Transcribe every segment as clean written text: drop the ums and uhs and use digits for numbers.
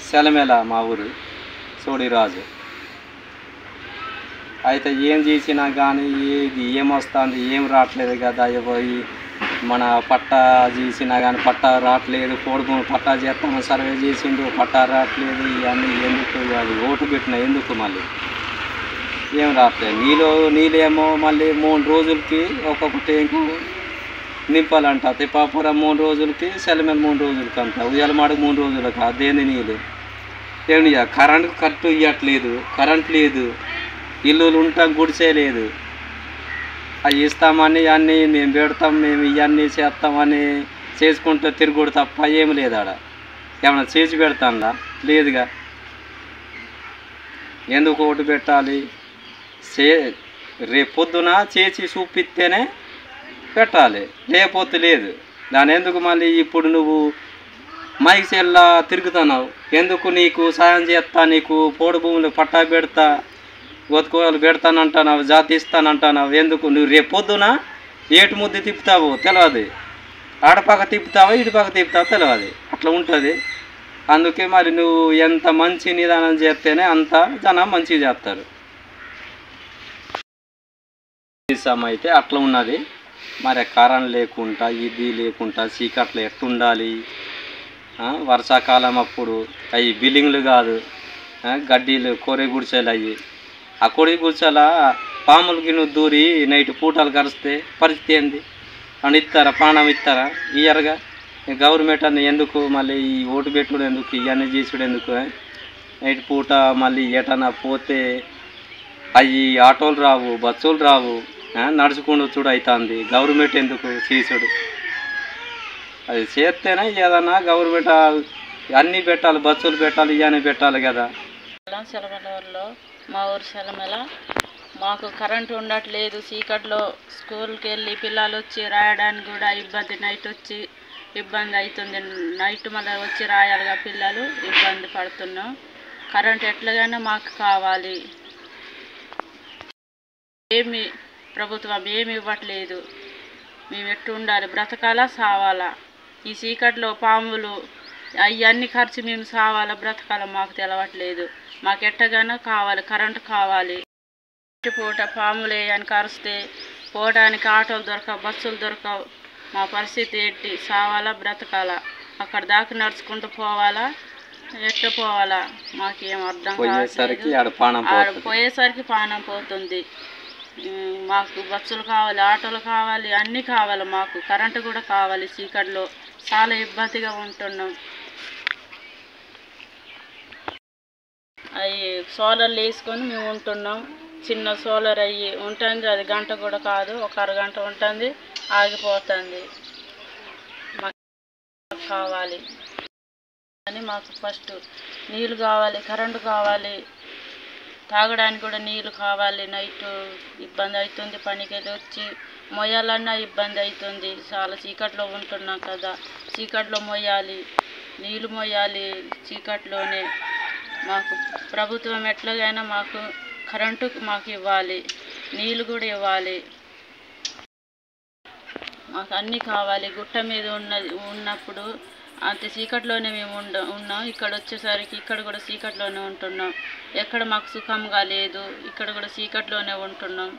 సెలమెల మా ఊరు సోడిరాజు. అయితే ఏం చేసినా కానీ ఏది ఏమొస్తుంది ఏం రావట్లేదు కదా. పోయి మన పట్టా చేసినా కానీ పట్టా రావట్లేదు. పోడుకు పట్టా చేస్తాము సర్వే చేసిండు పట్టా రావట్లేదు. ఇవన్నీ ఎందుకు అది ఓటు పెట్టిన ఎందుకు మళ్ళీ ఏం రావట్లేదు. నీళ్ళేమో మళ్ళీ 3 రోజులకి ఒక్కొక్క ట్యాంకు నింపాలంట. తిప్పాపురం 3 రోజులకి, సెలమెల 3 రోజులకి అంట, ఉయ్యాలమాడకు 3 రోజులకి. అదేంది నీళ్ళు ఏమి కరెంటు కరెక్ట్ ఇవ్వట్లేదు. కరెంట్ లేదు, ఇల్లులు ఉంటాం గుడిసే లేదు. అవి ఇస్తామని అన్నీ మేము పెడతాం మేము ఇవన్నీ చేస్తామని చేసుకుంటూ తిరుగుడు తప్ప ఏమి లేదు. ఆడ ఏమన్నా చేసి పెడతాందా? లేదుగా. ఎందుకు ఓటు పెట్టాలి? రేపు పొద్దున చేసి చూపిస్తేనే పెట్టాలి, లేకపోతే లేదు. దాని ఎందుకు మళ్ళీ ఇప్పుడు నువ్వు మైక్సెల్లా తిరుగుతున్నావు ఎందుకు? నీకు సాయం చేస్తా, నీకు పోడు భూములు పట్టా పెడతా, గొతుకోలు పెడతానంటున్నావు, జాతి ఇస్తానంటున్నావు ఎందుకు? నువ్వు రేపు పొద్దున ఏటు ముద్దు తిప్పుతావో తెలియదు, ఆడపక్క తిప్పుతావో ఇటుపక్క తిప్పుతావో తెలియదు. అట్లా ఉంటుంది. అందుకే మరి నువ్వు ఎంత మంచి నిదానం చేస్తేనే అంత జనం మంచిగా చేస్తారు. అయితే అట్లా ఉన్నది. మరి కరెంట్ లేకుండా ఇది లేకుండా చీకట్లో ఎట్టుండాలి? వర్షాకాలం అప్పుడు అవి బిల్డింగ్లు కాదు, గడ్డీలు కోరే గుడిసెలు అయ్యి. ఆ కొడి గుడిసెల పాములకి నువ్వు దూరి నైట్ పూటలు కరిస్తే పరిస్థితి ఏంది? అని ఇస్తారా? ప్రాణం ఇస్తారా? ఇయ్యరుగా. గవర్నమెంట్ అని ఎందుకు మళ్ళీ ఈ ఓటు పెట్టుడు ఎందుకు, ఇవన్నీ చేసుడు ఎందుకు? నైట్ పూట మళ్ళీ ఎటన్నా పోతే అవి ఆటోలు రావు, బస్సులు రావు, నడుచుకుంటూ చూడు అవుతుంది. గవర్నమెంట్ ఎందుకు చేసుడు? అది చేస్తేనే ఏదన్నా గవర్నమెంట్ అన్నీ పెట్టాలి, బస్సులు పెట్టాలి, ఇవన్నీ పెట్టాలి కదా. సెలమెలలో మా ఊరు సెలమెల మాకు కరెంటు ఉండట్లేదు. చీకట్లో స్కూల్కి వెళ్ళి పిల్లలు వచ్చి రాయడానికి కూడా ఇబ్బంది. నైట్ వచ్చి ఇబ్బంది అవుతుంది. నైట్ మళ్ళీ వచ్చి రాయాలిగా పిల్లలు, ఇబ్బంది పడుతున్నాం. కరెంట్ ఎట్లాగైనా మాకు కావాలి. ఏమి ప్రభుత్వం ఏమి ఇవ్వట్లేదు. మేము ఎట్టు ఉండాలి? బ్రతకాలా సావాలా? ఈ చీకట్లో పాములు అవన్నీ ఖర్చు మేము సావాలా బ్రతకాలా మాకు తెలవట్లేదు. మాకు ఎట్టగానో కావాలి, కరెంటు కావాలి. పూట పాములు అని కరిస్తే పోవడానికి ఆటోలు దొరకవు, బస్సులు దొరకవు. మా పరిస్థితి ఏంటి? సావాలా బ్రతకాలా? అక్కడ దాకా నడుచుకుంటూ పోవాలా, ఎట్లా పోవాలా? మాకేం అర్థం కావట్లేదు. పోయేసరికి ప్రాణం పోతుంది. మాకు బస్సులు కావాలి, ఆటోలు కావాలి, అన్నీ కావాలి. మాకు కరెంటు కూడా కావాలి. చీకట్లో చాలా ఇబ్బందిగా ఉంటున్నాం. అవి సోలర్లు వేసుకొని మేము ఉంటున్నాం. చిన్న సోలర్ అయ్యి ఉంటుంది, అది గంట కూడా కాదు, ఒక అరగంట ఉంటుంది, ఆగిపోతుంది. మాకు కావాలి అని మాకు ఫస్ట్ నీళ్ళు కావాలి, కరెంటు కావాలి, తాగడానికి కూడా నీళ్ళు కావాలి. నైట్ ఇబ్బంది అవుతుంది, పనికి వెళ్ళి వచ్చి మొయ్యాలన్నా ఇబ్బంది అవుతుంది. చాలా చీకట్లో ఉంటున్నాం కదా, చీకట్లో మొయ్యాలి, నీళ్ళు మొయ్యాలి చీకట్లోనే. మాకు ప్రభుత్వం ఎట్లాగైనా మాకు కరెంటు మాకు ఇవ్వాలి, నీళ్ళు కూడా ఇవ్వాలి. మాకు అన్నీ కావాలి. గుట్ట మీద ఉన్నప్పుడు అంత చీకట్లోనే మేము ఉన్నాం. ఇక్కడ వచ్చేసరికి ఇక్కడ కూడా చీకట్లోనే ఉంటున్నాం. ఎక్కడ మాకు సుఖంగా లేదు, ఇక్కడ కూడా చీకట్లోనే ఉంటున్నాం.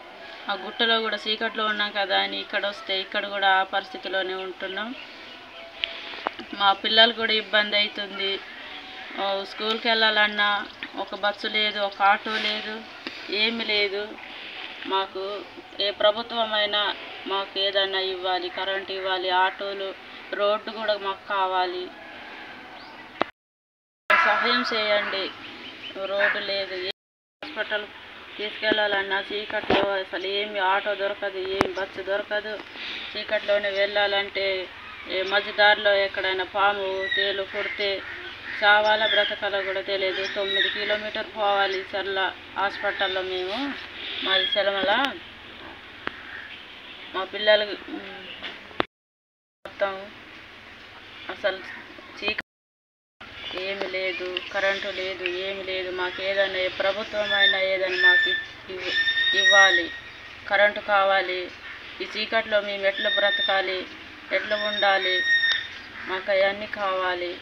ఆ గుట్టలో కూడా చీకట్లో ఉన్నాం కదా అని ఇక్కడ వస్తే ఇక్కడ కూడా ఆ పరిస్థితిలోనే ఉంటున్నాం. మా పిల్లలు కూడా ఇబ్బంది అవుతుంది. స్కూల్కి వెళ్ళాలన్నా ఒక బస్సు లేదు, ఒక ఆటో లేదు, ఏమి లేదు. మాకు ఏ ప్రభుత్వమైనా మాకు ఏదైనా ఇవ్వాలి, కరెంట్ ఇవ్వాలి, ఆటోలు, రోడ్డు కూడా మాకు కావాలి. సహాయం చేయండి. రోడ్డు లేదు, హాస్పిటల్ తీసుకెళ్ళాలన్నా చీకట్లో అసలు ఏమి ఆటో దొరకదు, ఏమి బస్సు దొరకదు. చీకట్లోనే వెళ్ళాలంటే మధ్యదారిలో ఎక్కడైనా పాము తేలు కొడితే చావాలా బ్రతకాలో కూడా తెలియదు. 9 కిలోమీటర్లు పోవాలి చర్ల హాస్పిటల్లో. మేము మాది సెలమెల. మా పిల్లలు మొత్తం అసలు చీకటి ఏమి లేదు, కరెంటు లేదు, ఏమి లేదు. మాకు ఏదైనా ప్రభుత్వమైనా ఏదైనా మాకు ఇవ్వాలి, కరెంటు కావాలి. ఈ చీకట్లో మేము ఎట్లా బ్రతకాలి, ఎట్లా ఉండాలి, మాకు అవన్నీ కావాలి.